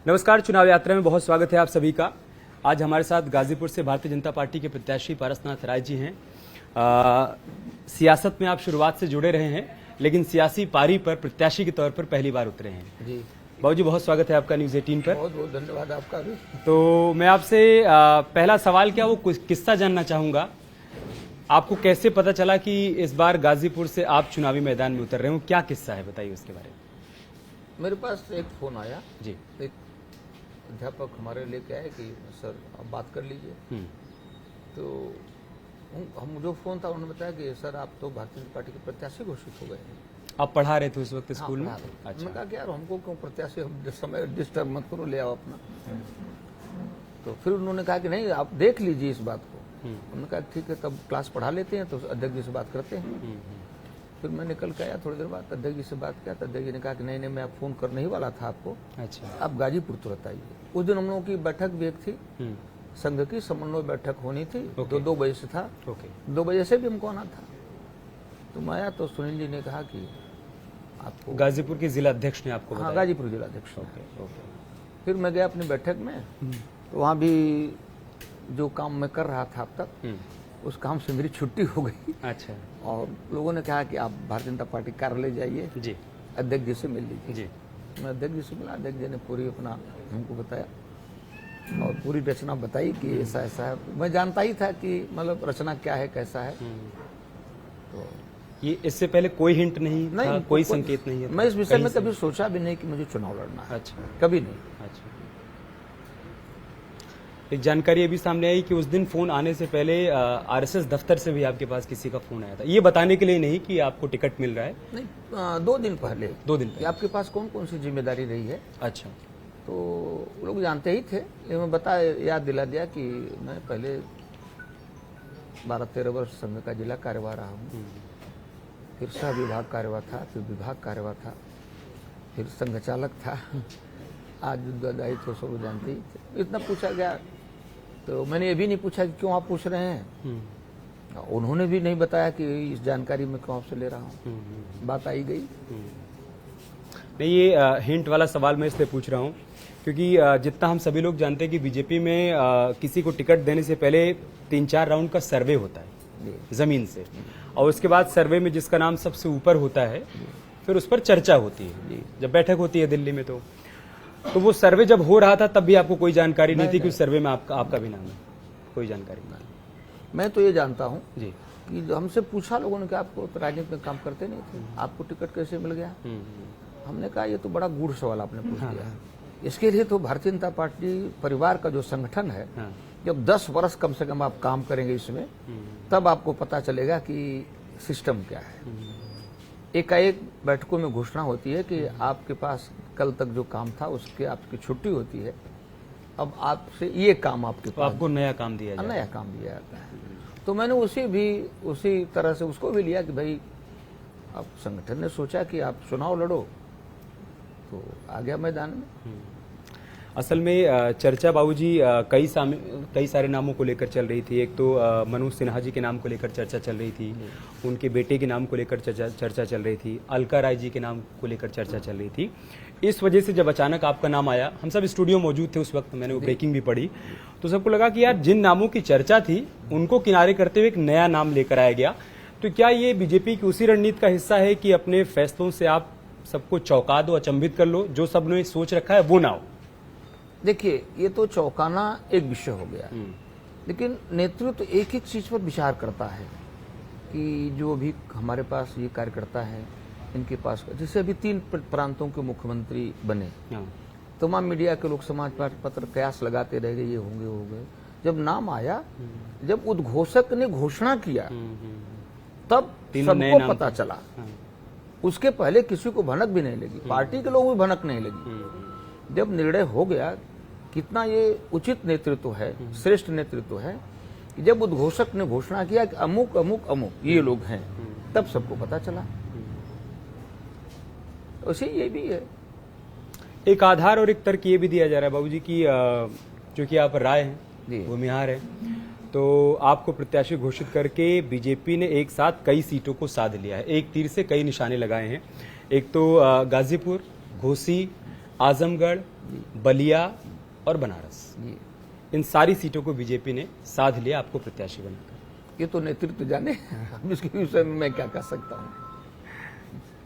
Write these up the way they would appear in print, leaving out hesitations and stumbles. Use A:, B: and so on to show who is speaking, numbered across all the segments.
A: नमस्कार। चुनाव यात्रा में बहुत स्वागत है आप सभी का। आज हमारे साथ गाजीपुर से भारतीय जनता पार्टी के प्रत्याशी पारसनाथ राय जी हैं। सियासत में आप शुरुआत से जुड़े रहे हैं, लेकिन सियासी पारी पर प्रत्याशी के तौर पर पहली बार उतरे हैं।
B: जी
A: बाबू जी, बहुत स्वागत है आपका न्यूज़ 18 पर।
B: बहुत बहुत धन्यवाद आपका भी।
A: तो मैं आपसे पहला सवाल क्या वो कुछ किस्सा जानना चाहूंगा। आपको कैसे पता चला कि इस बार गाजीपुर से आप चुनावी मैदान में उतर रहे हो? क्या किस्सा है, बताइए उसके बारे में।
B: मेरे पास एक फोन आया
A: जी।
B: एक अध्यापक हमारे लेके आए कि सर आप बात कर लीजिए। तो हम जो फोन था उन्होंने बताया कि सर आप तो भारतीय जनता पार्टी के प्रत्याशी घोषित हो गए हैं।
A: आप पढ़ा रहे थे उस वक्त स्कूल में?
B: अच्छा। मैंने कहा कि यार हमको क्यों प्रत्याशी, हम समय डिस्टर्ब मत करो, ले आओ अपना। तो फिर उन्होंने कहा कि नहीं आप देख लीजिए इस बात को। उन्होंने कहा ठीक है, तब क्लास पढ़ा लेते हैं, तो अध्यक्ष जी से बात करते हैं। फिर मैं निकल के आया, थोड़ी देर बाद अध्यक्ष जी से बात किया तो अध्यक्ष जी ने कहा कि नहीं मैं फ़ोन करने ही वाला था आपको।
A: अच्छा।
B: आप गाजीपुर तुरंत आइए। उस दिन हम लोगों की बैठक भी एक थी, संघ की समन्वय बैठक होनी थी। तो 2 बजे से था। 2 बजे से भी हमको आना था। तो मैं आया तो सुनील जी ने कहा कि आपको
A: गाजीपुर के जिला अध्यक्ष ने आपको बताया?
B: हाँ, गाजीपुर जिला अध्यक्ष। फिर मैं गया अपनी बैठक में, तो वहाँ भी जो काम मैं कर रहा था अब तक, उस काम से मेरी छुट्टी हो गई।
A: अच्छा।
B: और लोगों ने कहा कि आप भारतीय जनता पार्टी कार्यालय जाइए,
A: जी,
B: अध्यक्ष जी से मिल लीजिए।
A: जी।
B: मैं अध्यक्ष जी से मिला, अध्यक्ष जी ने पूरी अपना हमको बताया और पूरी रचना बताई कि ऐसा ऐसा है। मैं जानता ही था कि मतलब रचना क्या है, कैसा है। तो
A: ये इससे पहले कोई हिंट नहीं था, कोई संकेत नहीं है?
B: मैं इस विषय में कभी सोचा भी नहीं कि मुझे चुनाव लड़ना है।
A: अच्छा।
B: कभी नहीं।
A: अच्छा। एक जानकारी ये भी सामने आई कि उस दिन फोन आने से पहले आरएसएस दफ्तर से भी आपके पास किसी का फोन आया था, ये बताने के लिए नहीं कि आपको टिकट मिल रहा है।
B: नहीं, 2 दिन पहले।
A: 2 दिन पहले
B: आपके पास कौन कौन सी जिम्मेदारी रही है।
A: अच्छा।
B: तो लोग जानते ही थे, लेकिन मैं याद दिला दिया कि मैं पहले 12-13 वर्ष संघ का जिला कार्यवाह रहा हूँ, फिर सह विभाग कार्यवाह था, फिर विभाग कार्यवाह था, फिर संघ चालक था। आज दायित्व तो सब जानते ही थे। इतना पूछा गया तो मैंने ये भी नहीं पूछा कि क्यों आप पूछ रहे हैं। उन्होंने भी नहीं बताया कि इस जानकारी में क्यों आपसे ले रहा हूँ। बात आई गई।
A: नहीं, ये हिंट वाला सवाल मैं इसलिए पूछ रहा हूँ क्योंकि जितना हम सभी लोग जानते हैं कि बीजेपी में किसी को टिकट देने से पहले 3-4 राउंड का सर्वे होता है जमीन से, और उसके बाद सर्वे में जिसका नाम सबसे ऊपर होता है फिर उस पर चर्चा होती है जब बैठक होती है दिल्ली में। तो वो सर्वे जब हो रहा था तब भी आपको कोई जानकारी नहीं थी कि उस सर्वे में आपका भी नाम है? कोई जानकारी नहीं।
B: मैं तो ये जानता हूँ
A: जी
B: कि हमसे पूछा लोगों ने कि आपको तो राजनीति में काम करते नहीं थे, आपको टिकट कैसे मिल गया। हमने कहा ये तो बड़ा गूढ़ सवाल आपने पूछ दिया। इसके लिए तो भारतीय जनता पार्टी परिवार का जो संगठन है, जब 10 वर्ष कम से कम आप काम करेंगे इसमें, तब आपको पता चलेगा कि सिस्टम क्या है। एकाएक बैठकों में घोषणा होती है कि आपके पास कल तक जो काम था उसके आपकी छुट्टी होती है, अब आपसे ये काम आपके पास,
A: आपको नया काम दिया जाता है।
B: नया काम दिया जाता है। तो मैंने उसी तरह से उसको भी लिया कि भाई अब संगठन ने सोचा कि आप चुनाव लड़ो, तो आ गया मैदान में।
A: असल में चर्चा बाबूजी कई सारे नामों को लेकर चल रही थी। एक तो मनोज सिन्हा जी के नाम को लेकर चर्चा चल रही थी, उनके बेटे के नाम को लेकर चर्चा चल रही थी, अलका राय जी के नाम को लेकर चर्चा चल रही थी। इस वजह से जब अचानक आपका नाम आया, हम सब स्टूडियो मौजूद थे उस वक्त, मैंने वो ब्रेकिंग भी पढ़ी, तो सबको लगा कि यार जिन नामों की चर्चा थी उनको किनारे करते हुए एक नया नाम लेकर आया गया। तो क्या ये बीजेपी की उसी रणनीति का हिस्सा है कि अपने फैसलों से आप सबको चौंका दो, अचंभित कर लो, जो सबने सोच रखा है वो ना हो?
B: देखिए, ये तो चौंकाना एक विषय हो गया, लेकिन नेतृत्व एक एक चीज पर विचार करता है कि जो अभी हमारे पास ये कार्यकर्ता है, इनके पास जैसे अभी 3 प्रांतों के मुख्यमंत्री बने, तमाम मीडिया के लोग समाचार पत्र कयास लगाते रह गए, ये होंगे हो गए। जब नाम आया, जब उद्घोषक ने घोषणा किया, तब सबको पता चला। उसके पहले किसी को भनक भी नहीं लगी, पार्टी के लोगों को भनक नहीं लगी। जब निर्णय हो गया, कितना ये उचित नेतृत्व है, श्रेष्ठ नेतृत्व है, कि जब उद्घोषक ने घोषणा किया कि अमुक अमुक अमुक ये लोग हैं, तब सबको पता चला। वैसे ये भी है।
A: एक आधार और एक तर्क ये भी दिया जा रहा है बाबूजी कि चूंकि आप राय हैं, भूमिहार हैं, तो आपको प्रत्याशी घोषित करके बीजेपी ने एक साथ कई सीटों को साध लिया है। एक तीर से कई निशाने लगाए हैं। एक तो गाजीपुर, घोसी, आजमगढ़, बलिया और बनारस,
B: जी,
A: इन सारी सीटों को बीजेपी ने साध लिया आपको प्रत्याशी बनाकर।
B: ये तो नेतृत्व जाने, अब इसके विषय में मैं क्या कह सकता हूँ।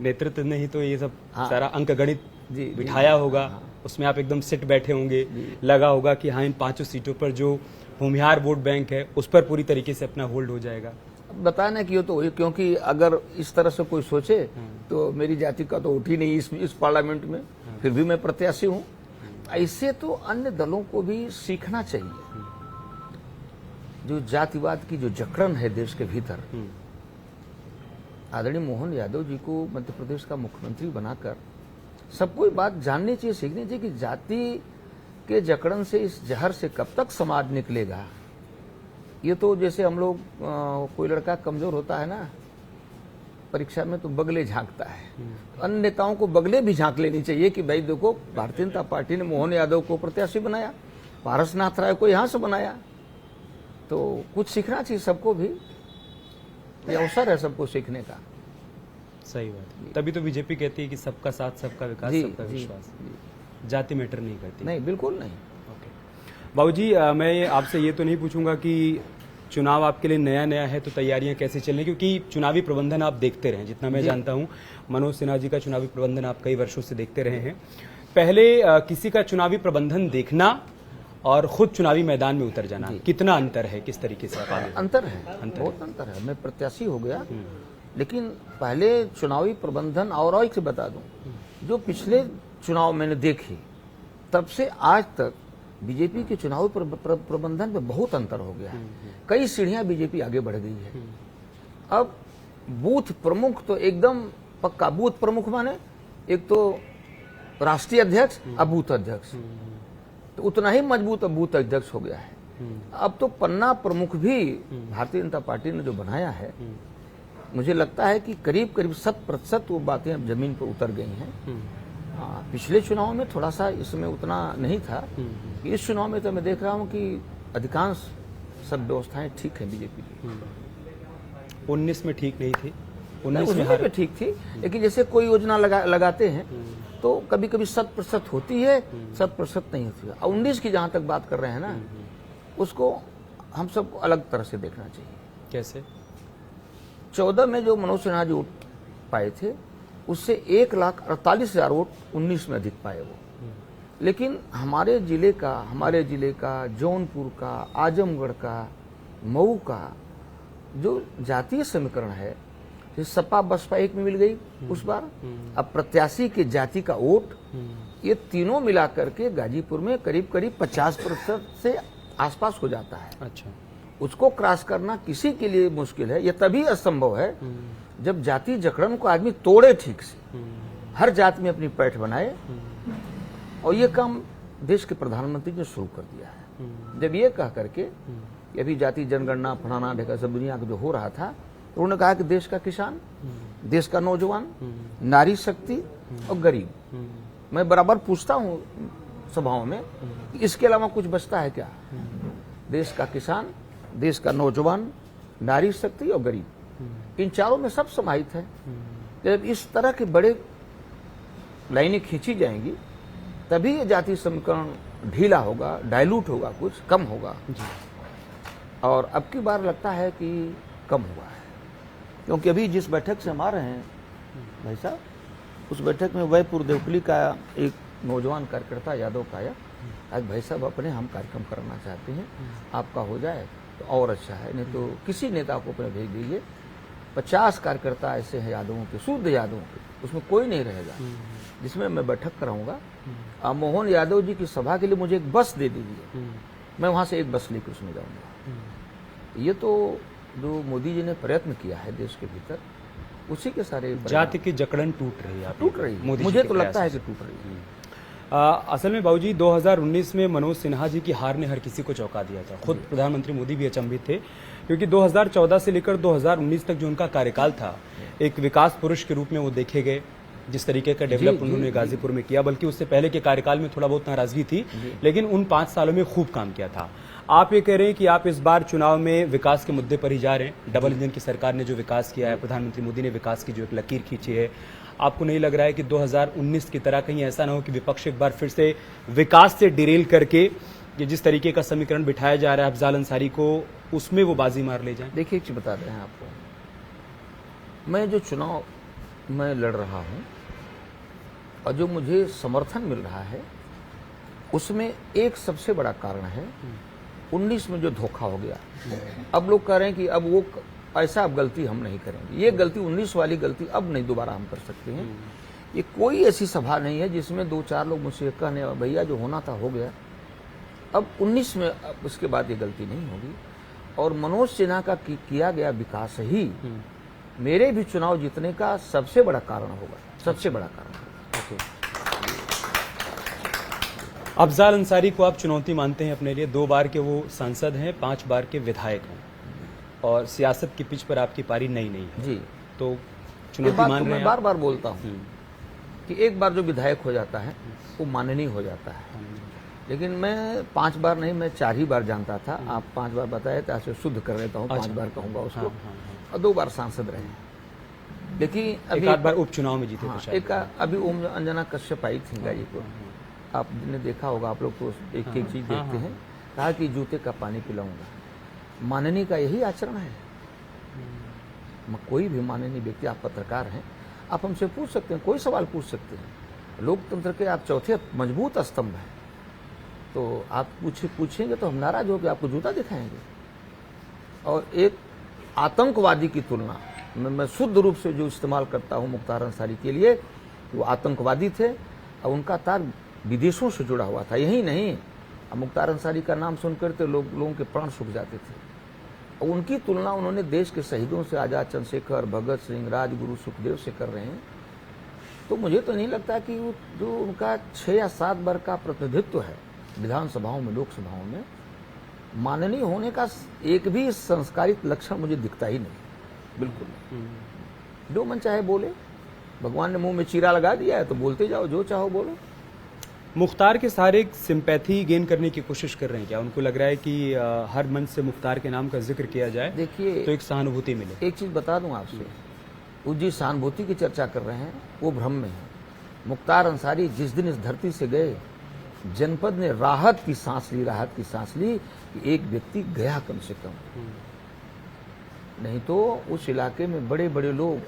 A: नेतृत्व ने ही तो ये सब
B: हाँ।
A: सारा अंक गणित
B: जी, जी,
A: बिठाया होगा, उसमें आप एकदम सिट बैठे होंगे, लगा होगा कि हाँ इन 5 सीटों पर जो भूमिहार वोट बैंक है उस पर पूरी तरीके से अपना होल्ड हो जाएगा।
B: बताना कि ये तो वही, क्योंकि अगर इस तरह से कोई सोचे तो मेरी जाति का तो उठ ही नहीं इस पार्लियामेंट में, फिर भी मैं प्रत्याशी हूँ। ऐसे तो अन्य दलों को भी सीखना चाहिए। जो जातिवाद की जो जकड़न है देश के भीतर, आदरणीय मोहन यादव जी को मध्य प्रदेश का मुख्यमंत्री बनाकर सबको ये बात जाननी चाहिए, सीखनी चाहिए कि जाति के जकड़न से, इस जहर से कब तक समाज निकलेगा। ये तो जैसे हम लोग कोई लड़का कमजोर होता है ना परीक्षा में तो बगले झांकता है, तो अन्य नेताओं को बगले भी झांक लेनी चाहिए कि भाई देखो भारतीय जनता पार्टी ने मोहन यादव को प्रत्याशी बनाया, पारसनाथ राय को यहां से बनाया, तो कुछ सीखना चाहिए सबको भी। ये अवसर है सबको सीखने का।
A: सही बात है। तभी तो बीजेपी कहती है कि सबका साथ, सबका विकास,
B: जी,
A: सबका
B: जी,
A: विश्वास, जाति मैटर नहीं करती।
B: नहीं, बिल्कुल नहीं।
A: ओके बाबूजी, मैं आपसे ये तो नहीं पूछूंगा कि चुनाव आपके लिए नया नया है तो तैयारियां कैसे चल रही, क्योंकि चुनावी प्रबंधन आप देखते रहे, जितना मैं जानता हूं मनोज सिन्हा जी का चुनावी प्रबंधन आप कई वर्षों से देखते रहे हैं। पहले किसी का चुनावी प्रबंधन देखना और खुद चुनावी मैदान में उतर जाना, कितना अंतर है, किस तरीके से आप आगे?
B: अंतर है, बहुत अंतर है। मैं प्रत्याशी हो गया, लेकिन पहले चुनावी प्रबंधन, और एक से बता दूं, जो पिछले चुनाव मैंने देखे तब से आज तक बीजेपी के चुनावी प्रबंधन में बहुत अंतर हो गया है। कई सीढ़ियां बीजेपी आगे बढ़ गई है। अब बूथ प्रमुख तो एकदम पक्का, बूथ प्रमुख माने एक तो राष्ट्रीय अध्यक्ष, अब बूथ अध्यक्ष, तो उतना ही मजबूत अब बूथ अध्यक्ष हो गया है। अब तो पन्ना प्रमुख भी भारतीय जनता पार्टी ने जो बनाया है, मुझे लगता है कि करीब करीब 100% वो बातें अब जमीन पर उतर गई हैं। पिछले चुनाव में थोड़ा सा इसमें उतना नहीं था, इस चुनाव में तो मैं देख रहा हूं कि अधिकांश सब व्यवस्थाएं ठीक है बीजेपी की।
A: 19 में ठीक नहीं थी, 19 में
B: उसमें भी ठीक थी, लेकिन जैसे कोई योजना लगाते हैं तो कभी कभी 100% होती है, 100% नहीं होती है। 19 की जहां तक बात कर रहे हैं ना, उसको हम सब अलग तरह से देखना चाहिए।
A: कैसे?
B: 14 में जो मनोज सिन्हा जी वोट पाए थे, उससे 1,48,000 वोट 19 में अधिक पाए वो। लेकिन हमारे जिले का, जौनपुर का, आजमगढ़ का, मऊ का जो जातीय समीकरण है, सपा बसपा एक में मिल गई उस बार, अब प्रत्याशी के जाति का वोट, ये तीनों मिलाकर के गाजीपुर में करीब करीब 50% से आसपास हो जाता है।
A: अच्छा,
B: उसको क्रॉस करना किसी के लिए मुश्किल है। यह तभी असंभव है जब जाति जकड़न को आदमी तोड़े ठीक से, हर जात में अपनी पैठ बनाए, और ये काम देश के प्रधानमंत्री ने शुरू कर दिया है। जब ये कह करके कि अभी जाति जनगणना फलाना ढेका सब दुनिया का जो हो रहा था, तो उन्होंने कहा कि देश का किसान, देश का नौजवान, नारी शक्ति और गरीब। मैं बराबर पूछता हूँ सभाओं में, इसके अलावा कुछ बचता है क्या? देश का किसान, देश का नौजवान, नारी शक्ति और गरीब, इन चारों में सब समाहित है। जब इस तरह के बड़े लाइनें खींची जाएंगी, तभी ये जाति समीकरण ढीला होगा, डाइल्यूट होगा, कुछ कम होगा। और अब की बार लगता है कि कम हुआ है, क्योंकि अभी जिस बैठक से हम आ रहे हैं भाई साहब, उस बैठक में वैपुर देवकुली का एक नौजवान कार्यकर्ता यादव का आया, आज भाई साहब अपने हम कार्यक्रम करना चाहते हैं, आपका हो जाए तो और अच्छा है, नहीं तो किसी नेता को अपने भेज दीजिए। 50 कार्यकर्ता ऐसे हैं यादवों के, शुद्ध यादवों के, उसमें कोई नहीं रहेगा, जिसमें मैं बैठक कराऊंगा। मोहन यादव जी की सभा के लिए मुझे एक बस दे दीजिए, मैं वहां से एक बस लेकर उसमें जाऊंगा। ये तो जो मोदी जी ने प्रयत्न किया है देश के भीतर, उसी के सारे
A: जाति की जकड़न टूट रही है,
B: टूट रही है। मुझे तो लगता है कि टूट रही है।
A: असल में बाबूजी 2019 में मनोज सिन्हा जी की हार ने हर किसी को चौंका दिया था। खुद प्रधानमंत्री मोदी भी अचंभित थे, क्योंकि 2014 से लेकर 2019 तक जो उनका कार्यकाल था, एक विकास पुरुष के रूप में वो देखे गए। जिस तरीके का डेवलप उन्होंने गाजीपुर में किया, बल्कि उससे पहले के कार्यकाल में थोड़ा बहुत नाराजगी थी, लेकिन उन 5 सालों में खूब काम किया था। आप ये कह रहे हैं कि आप इस बार चुनाव में विकास के मुद्दे पर ही जा रहे हैं। डबल इंजन की सरकार ने जो विकास किया है, प्रधानमंत्री मोदी ने विकास की जो एक लकीर खींची है, आपको नहीं लग रहा है कि 2019 की तरह कहीं ऐसा ना हो कि विपक्ष एक बार फिर से विकास से डिरेल करके ये जिस तरीके का समीकरण बिठाया जा रहा है अफजाल अंसारी को, उसमें वो बाजी मार ले जाए?
B: देखिए, एक चीज बता रहे हैं आपको, मैं जो चुनाव मैं लड़ रहा हूं और जो मुझे समर्थन मिल रहा है, उसमें एक सबसे बड़ा कारण है 19 में जो धोखा हो गया। अब लोग कह रहे हैं कि अब वो ऐसा अब गलती हम नहीं करेंगे। ये गलती 19 वाली गलती अब नहीं दोबारा हम कर सकते हैं। ये कोई ऐसी सभा नहीं है जिसमें 2-4 लोग मुझसे कहने भैया जो होना था हो गया। अब 19 में अब उसके बाद ये गलती नहीं होगी। और मनोज सिन्हा का किया गया विकास ही मेरे भी चुनाव जीतने का सबसे बड़ा कारण होगा, सबसे बड़ा कारण होगा।
A: अफजाल अंसारी को आप चुनौती मानते हैं अपने लिए? 2 बार के वो सांसद हैं, 5 बार के विधायक हैं और सियासत की पिच पर आपकी पारी नई नहीं है
B: जी।
A: तो
B: ये
A: चुनौती
B: बात
A: मान
B: तो
A: रहे
B: मैं
A: हैं
B: बार
A: आप?
B: बार बोलता हूँ कि एक बार जो विधायक हो जाता है वो माननीय हो जाता है। लेकिन मैं 5 बार नहीं, मैं 4 ही बार जानता था। आप 5 बार बताए तो ऐसे शुद्ध कर लेता हूँ, 5 बार कहूंगा उसको। और 2 बार सांसद रहे। लेकिन अभी
A: एक आध बार उपचुनाव में जीते थे शायद।
B: एक अभी ओम अंजना कश्यप आई थी गाजीपुर, आपने देखा होगा, आप लोग तो एक एक चीज देखते हैं। कहा कि जूते का पानी पिलाऊंगा। माननीय का यही आचरण है। कोई भी माननीय व्यक्ति, आप पत्रकार हैं, आप हमसे पूछ सकते हैं, कोई सवाल पूछ सकते हैं। लोकतंत्र के आप चौथे मजबूत स्तंभ हैं। तो आप पूछेंगे तो हम नाराज होकर आपको जूता दिखाएंगे। और एक आतंकवादी की तुलना मैं शुद्ध रूप से जो इस्तेमाल करता हूं मुख्तार अंसारी के लिए, वो आतंकवादी थे और उनका तार विदेशों से जुड़ा हुआ था। यही नहीं, मुख्तार अंसारी का नाम सुनकर तो लोगों के प्राण सूख जाते थे। और उनकी तुलना उन्होंने देश के शहीदों से, आजाद चंद्रशेखर, भगत सिंह, राजगुरु, सुखदेव से कर रहे हैं। तो मुझे तो नहीं लगता कि वो जो उनका 6 या 7 बार का प्रतिनिधित्व है विधानसभाओं में, लोकसभाओं में, माननीय होने का एक भी संस्कारित लक्षण मुझे दिखता ही नहीं। बिल्कुल नहीं। जो मन चाहे बोले, भगवान ने मुंह में चीरा लगा दिया है तो बोलते जाओ, जो चाहो बोलो।
A: मुख्तार के सारे सिंपैथी गेन करने की कोशिश कर रहे हैं क्या? उनको लग रहा है कि हर मंच से मुख्तार के नाम का जिक्र किया जाए
B: देखिए,
A: तो एक सहानुभूति मिले।
B: एक चीज बता दूं आपसे, वो जिस सहानुभूति की चर्चा कर रहे हैं वो भ्रम में है। मुख्तार अंसारी जिस दिन इस धरती से गए, जनपद ने राहत की सांस ली कि एक व्यक्ति गया कम से कम। नहीं तो उस इलाके में बड़े बड़े लोग,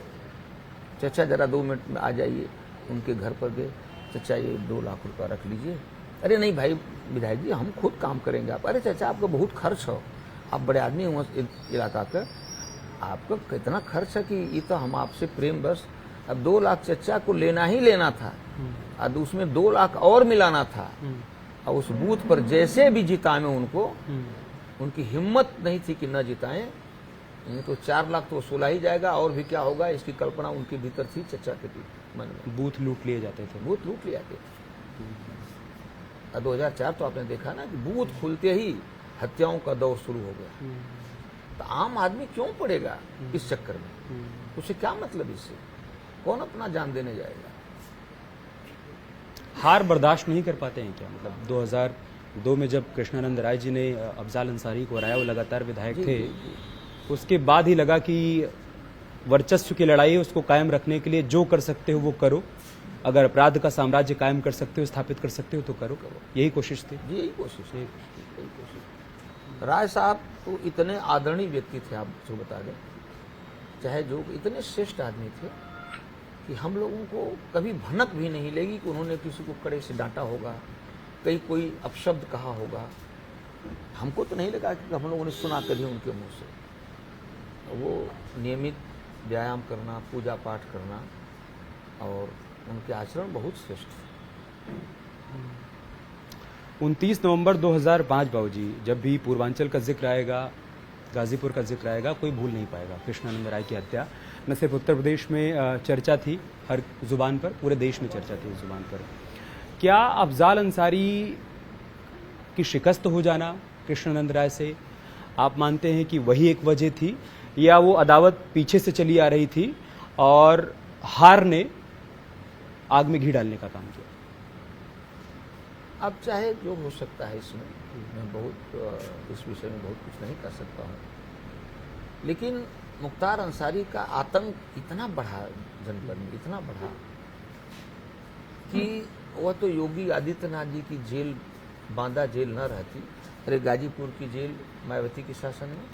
B: चचा जरा 2 मिनट में आ जाइए, उनके घर पर गए, चचा ये 2 लाख रुपया रख लीजिए। अरे नहीं भाई विधायक जी, हम खुद काम करेंगे। आप, अरे चाचा आपका बहुत खर्च हो, आप बड़े आदमी हो इलाका का, आपका कितना खर्च है कि ये तो हम आपसे प्रेम बस। अब 2 लाख चचा को लेना ही लेना था, अब उसमें 2 लाख और मिलाना था। और उस बूथ पर जैसे भी जिताएं उनको, उनकी हिम्मत नहीं थी कि न जिताएं। नहीं तो 4 लाख तो वसूला ही जाएगा, और भी क्या होगा इसकी कल्पना उनके भीतर थी, चचा के मन में।
A: बूथ लूट लिए जाते थे।
B: बूथ लूट लिया थे। 2004 तो आपने देखा ना कि बूथ खुलते ही हत्याओं का दौर शुरू हो गया। तो आम आदमी क्यों पड़ेगा इस चक्कर में? उसे क्या मतलब इससे? कौन अपना जान देने जाएगा?
A: हार बर्दाश्त नहीं कर पाते हैं क्या? मतलब 2002 में जब कृष्णानंद राय जी ने अफजाल अंसारी को हराया, वो लगातार विधायक थे, उसके बाद ही लगा कि वर्चस्व की लड़ाई है, उसको कायम रखने के लिए जो कर सकते हो वो करो। अगर अपराध का साम्राज्य कायम कर सकते हो, स्थापित कर सकते हो तो करो। यही कोशिश थी।
B: यही कोशिश। राय साहब तो इतने आदरणीय व्यक्ति थे, आप जो बता दें, चाहे जो इतने श्रेष्ठ आदमी थे कि हम लोगों को कभी भनक भी नहीं लगी कि उन्होंने किसी को कड़े से डांटा होगा, कहीं कोई अपशब्द कहा होगा। हमको तो नहीं लगा कि हम लोगों ने सुना कभी उनके मुंह से। वो नियमित व्यायाम करना, पूजा पाठ करना, और उनके आचरण बहुत श्रेष्ठ थे।
A: 29 नवंबर 2005 बाबूजी, जब भी पूर्वांचल का जिक्र आएगा, गाजीपुर का जिक्र आएगा, कोई भूल नहीं पाएगा कृष्णानंद राय की हत्या। न सिर्फ उत्तर प्रदेश में चर्चा थी हर जुबान पर, पूरे देश में चर्चा थी उस जुबान पर। क्या अफजाल अंसारी की शिकस्त हो जाना कृष्णानंद राय से, आप मानते हैं कि वही एक वजह थी, या वो अदावत पीछे से चली आ रही थी और हार ने आग में घी डालने का काम किया?
B: अब चाहे जो हो सकता है इसमें, मैं बहुत इस विषय में बहुत कुछ नहीं कर सकता हूँ। लेकिन मुख्तार अंसारी का आतंक इतना बढ़ा जनपद में इतना बढ़ा कि वह तो योगी आदित्यनाथ जी की जेल, बांदा जेल न रहती। अरे गाजीपुर की जेल मायावती के शासन में,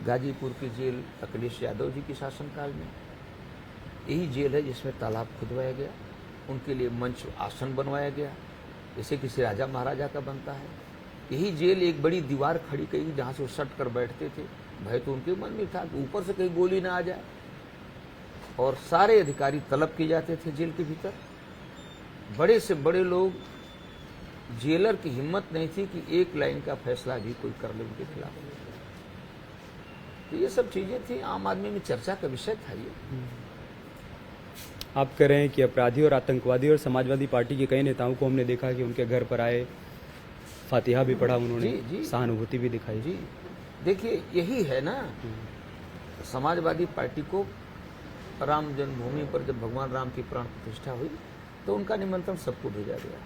B: गाजीपुर की जेल अखिलेश यादव जी के शासनकाल में, यही जेल है जिसमें तालाब खुदवाया गया, उनके लिए मंच आसन बनवाया गया जैसे किसी राजा महाराजा का बनता है। यही जेल एक बड़ी दीवार खड़ी की जहाँ से वो सट कर बैठते थे। भय तो उनके मन में था कि ऊपर से कहीं गोली ना आ जाए, और सारे अधिकारी तलब किए जाते थे जेल के भीतर। बड़े से बड़े लोग, जेलर की हिम्मत नहीं थी कि एक लाइन का फैसला भी कोई कर ले उनके खिलाफ। तो ये सब चीजें थी, आम आदमी में चर्चा का विषय था ये।
A: आप कह रहे हैं कि अपराधी और आतंकवादी और समाजवादी पार्टी के कई नेताओं को हमने देखा कि उनके घर पर आए, फातिहा भी पढ़ा उन्होंने,
B: जी।
A: सहानुभूति भी दिखाई।
B: जी देखिए, यही है ना, समाजवादी पार्टी को राम जन्मभूमि पर जब भगवान राम की प्राण प्रतिष्ठा हुई तो उनका निमंत्रण सबको भेजा गया।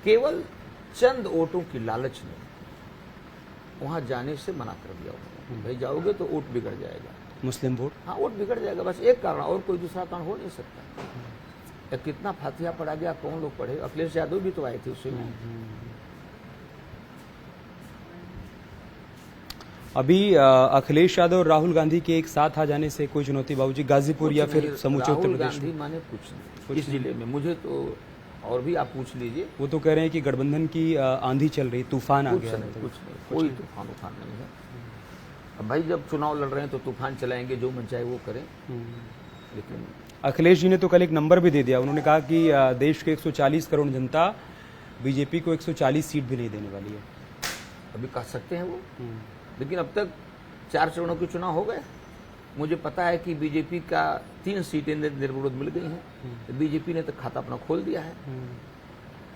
B: केवल चंद वोटों की लालच में वहां जाने से मना कर दिया उन्होंने। भाई जाओगे तो वोट बिगड़ जाएगा,
A: मुस्लिम वोट।
B: हाँ वोट बिगड़ जाएगा, बस एक कारण, और कोई दूसरा कारण हो नहीं सकता। या कितना फातिहा पढ़ा गया, कौन लोग पढ़े? अखिलेश यादव भी तो आए थे उसी में।
A: अभी अखिलेश यादव और राहुल गांधी के एक साथ आ जाने से कोई चुनौती बाबूजी गाजीपुर या फिर समूचे उत्तर
B: राहुल
A: प्रदेश?
B: गांधी माने कुछ नहीं इस जिले में, मुझे तो, और भी आप पूछ लीजिए।
A: वो तो कह रहे हैं कि गठबंधन की आंधी चल रही, तूफान आ
B: कुछ
A: गया।
B: नहीं, कोई तूफान नहीं है। अब भाई जब चुनाव लड़ रहे हैं तो तूफान चलाएंगे, जो मन चाहे वो करें। लेकिन
A: अखिलेश जी ने तो कल एक नंबर भी दे दिया। उन्होंने कहा कि देश के 140 करोड़ जनता बीजेपी को 140 सीट भी नहीं देने वाली है।
B: अभी कह सकते हैं वो, लेकिन अब तक 4 चरणों के चुनाव हो गए। मुझे पता है कि बीजेपी का 3 सीटें निर्विरोध मिल गई हैं, तो बीजेपी ने तो खाता अपना खोल दिया है।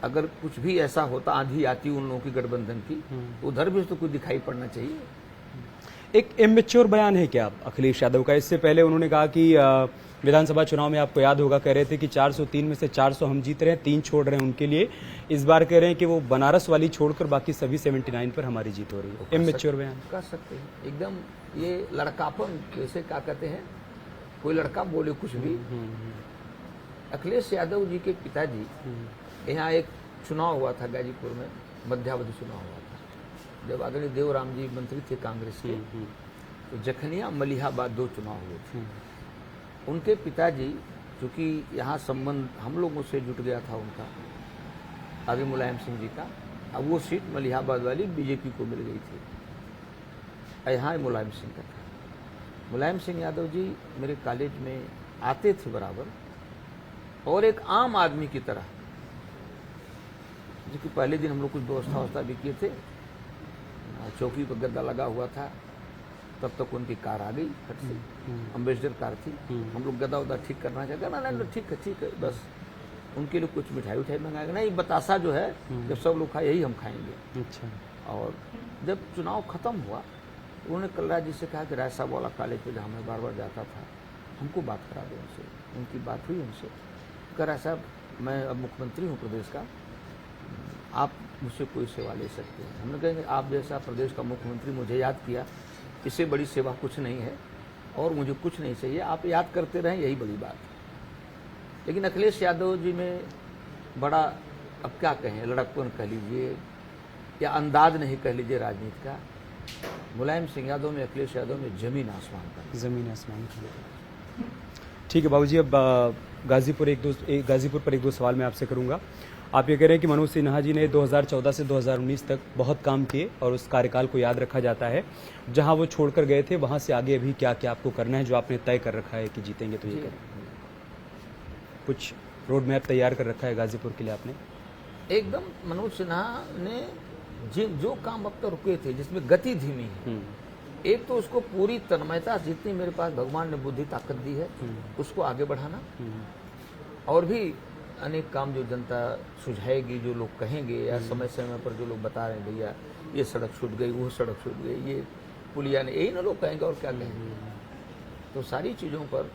B: अगर कुछ भी ऐसा होता, आंधी आती उन लोगों की गठबंधन की, उधर भी तो कुछ दिखाई पड़ना चाहिए।
A: एक इमेच्योर बयान है क्या अखिलेश यादव का? इससे पहले उन्होंने कहा कि विधानसभा चुनाव में आपको याद होगा कह रहे थे कि 403 में से 400 हम जीत रहे हैं, 3 छोड़ रहे हैं उनके लिए। इस बार कह रहे हैं कि वो बनारस वाली छोड़कर बाकी सभी 79 पर हमारी जीत हो रही है। इमेच्योर बयान
B: कह सकते हैं, एकदम ये लड़कापन, जैसे क्या कहते हैं, कोई लड़का बोले कुछ भी। अखिलेश यादव जी के पिताजी, यहाँ एक चुनाव हुआ था गाजीपुर में, मध्यावधि चुनाव हुआ था, जब आदरणीय देवराम जी मंत्री थे कांग्रेस के, तो जखनिया मलिहाबाद 2 चुनाव हुए थे। उनके पिताजी, चूंकि यहाँ संबंध हम लोगों से जुट गया था उनका, आगे मुलायम सिंह जी का, अब वो सीट मलिहाबाद वाली बीजेपी को मिल गई थी, यहाँ मुलायम सिंह का था। मुलायम सिंह यादव जी मेरे कॉलेज में आते थे बराबर, और एक आम आदमी की तरह, जो कि पहले दिन हम लोग कुछ व्यवस्था भी किए थे, चौकी पर गद्दा लगा हुआ था, तब तक उनकी कार आ गई, अम्बेसडर कार थी। हम लोग गदा उदा ठीक करना चाहते, ना ठीक है, बस उनके लिए कुछ मिठाई उठाई मंगाएगा, नहीं बतासा जो है जब सब लोग खाए यही हम खाएंगे।
A: अच्छा।
B: और जब चुनाव खत्म हुआ, उन्होंने कलराज जी से कहा कि राय साहब वाला कॉलेज पे जहाँ मैं बार बार जाता था, हमको बात करा दो उनसे। उनकी बात हुई उनसे, कह राय साहब मैं अब मुख्यमंत्री हूँ प्रदेश का, आप मुझसे कोई सेवा ले सकते हैं। हमने कहेंगे आप जैसा प्रदेश का मुख्यमंत्री मुझे याद किया, इससे बड़ी सेवा कुछ नहीं है, और मुझे कुछ नहीं चाहिए, आप याद करते रहें, यही बड़ी बात है। लेकिन अखिलेश यादव जी में बड़ा, अब क्या कहें, लड़कपन कह लीजिए या अंदाज नहीं कह लीजिए राजनीति का, मुलायम सिंह यादव में, अखिलेश यादव में जमीन आसमान का।
A: जमीन आसमान का। ठीक है बाबूजी, अब गाजीपुर पर एक दो सवाल मैं आपसे करूंगा। आप ये कह रहे हैं कि मनोज सिन्हा जी ने 2014 से 2019 तक बहुत काम किए और उस कार्यकाल को याद रखा जाता है। जहां वो छोड़कर गए थे वहां से आगे अभी क्या क्या आपको करना है, जो आपने तय कर रखा है कि जीतेंगे तो ये करें? कुछ रोड मैप तैयार कर रखा है गाजीपुर के लिए आपने?
B: एकदम मनोज सिन्हा ने जो काम अब तक रुके थे, जिसमें गति धीमी है, एक तो उसको पूरी तन्मयता, जितनी मेरे पास भगवान ने बुद्धि ताकत दी है, उसको आगे बढ़ाना, और भी अनेक काम जो जनता सुझाएगी, जो लोग कहेंगे, या समय समय पर जो लोग बता रहे हैं भैया ये सड़क छूट गई, वो सड़क छूट गई, ये पुलिया ने, यही ना लोग कहेंगे, और क्या कहेंगे। तो सारी चीज़ों पर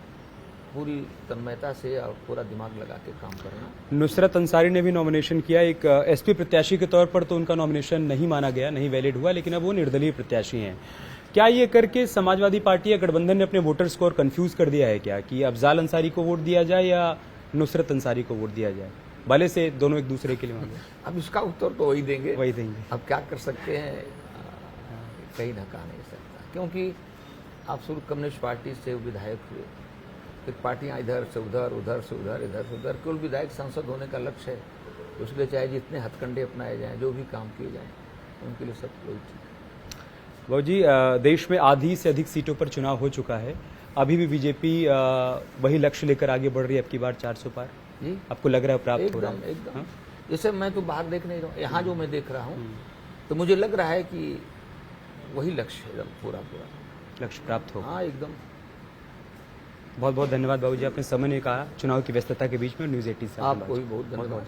B: पूरी तन्मयता से और पूरा दिमाग लगा के काम करना।
A: नुसरत अंसारी ने भी नॉमिनेशन किया, एक एसपी प्रत्याशी के तौर पर तो उनका नॉमिनेशन नहीं माना गया, नहीं वैलिड हुआ, लेकिन अब वो निर्दलीय प्रत्याशी हैं। क्या ये करके समाजवादी पार्टी या गठबंधन ने अपने वोटर्स को और कंफ्यूज कर दिया है क्या कि अफजाल अंसारी को वोट दिया जाए या नुसरत अंसारी को वोट दिया जाए? भले से दोनों एक दूसरे के लिए मांगे,
B: अब इसका उत्तर तो वही देंगे।
A: वही देंगे।
B: अब क्या कर सकते हैं, कहीं ना कहा नहीं सकता, क्योंकि आप शुरू कम्युनिस्ट पार्टी से विधायक हुए, फिर पार्टियां इधर से उधर, उधर से उधर, इधर से उधर, केवल विधायक सांसद होने का लक्ष्य है, उसके चाहे जितने हथकंडे अपनाए जाएं, जो भी काम किए जाएं, उनके लिए सब वही ठीक है।
A: बाबू जी, देश में आधी से अधिक सीटों पर चुनाव हो चुका है, अभी भी बीजेपी वही लक्ष्य लेकर आगे बढ़ रही है, अब की बार 400 पार
B: जी
A: आपको लग रहा है प्राप्त हो रहा
B: एकदम
A: है?
B: एकदम।
A: हाँ?
B: जैसे मैं तो बाहर देख नहीं रहा हूँ, यहाँ जो मैं देख रहा हूँ तो मुझे लग रहा है कि वही लक्ष्य एकदम पूरा पूरा
A: लक्ष्य प्राप्त हो।
B: हाँ एकदम।
A: बहुत बहुत धन्यवाद बाबू जी, आपने समय नहीं कहा चुनाव की व्यस्तता के बीच में न्यूज़ 18 से
B: आपको भी बहुत धन्यवाद।